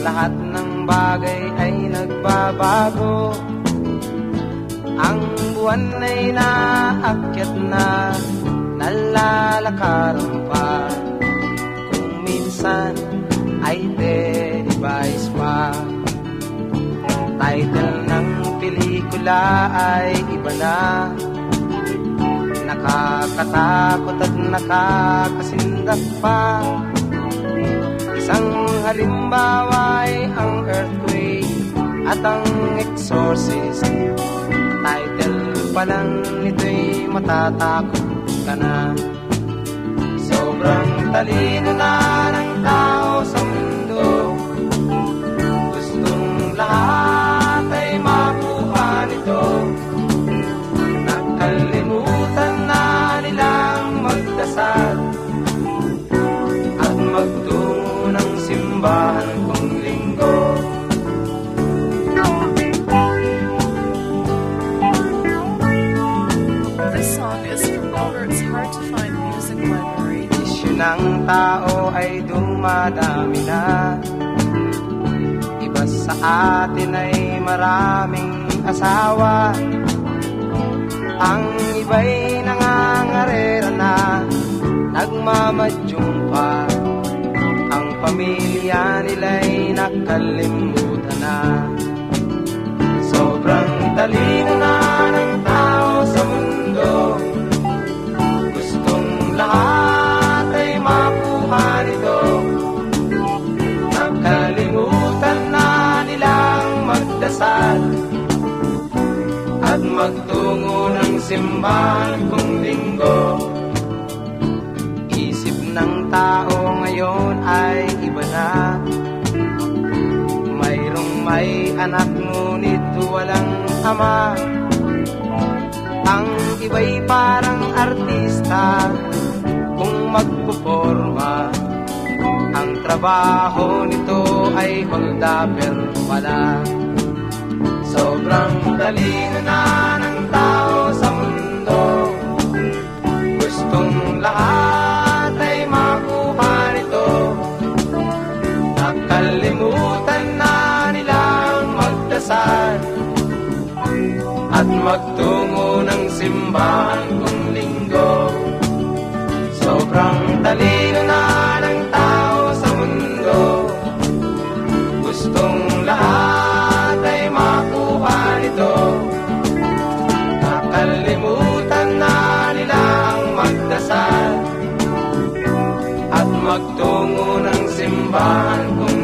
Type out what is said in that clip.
lahat ng bagay ay nagbabago. Ang buwan ay naakyat na, nalalakaran pa. Kung minsan ay televised pa. Title ng pelikula ay iba na. Nakakatakot at nakakasindak pa. Isang halimbawa ay ang earthquake at ang exorcist. Title pa lang nito'y matatakot ka na. Sobrang talino na ng tao sa mundo. Gustong lahat ay makuha nito. Nakalimutan na nilang magdasal at magtungo ng simbahan kung linggo. This song is from Albert's Hard to Find Music Library. Isyu ng tao ay dumadami na. Iba sa atin ay maraming asawa. Ang iba'y nangangarera na, nagmamadyong pa. Ang pamilya nila'y nakalimutan na. Sobrang talino na ng tao sa mundo. Gustong lahat ay makuha nito. Nakalimutan na nilang magdasal at magtungo ng simbahan kung linggo. Isip ng tao ngayon ay iba na. Mayroong may anak ngunit walang ama. Ang iba'y parang artista kung magpuporma. Ang trabaho nito ay holdapper pala. Sobrang talino na ng tao sa mundo. Gustong lahat ay makuha nito. Nakalimutan na nilang magdasal at magtungo ng simbahan kung linggo. Sobrang talino na ng tao sa mundo. Gustong lahat ay makuha nito. Nakalimutan na nilang magdasal at magtungo ng simbahan kung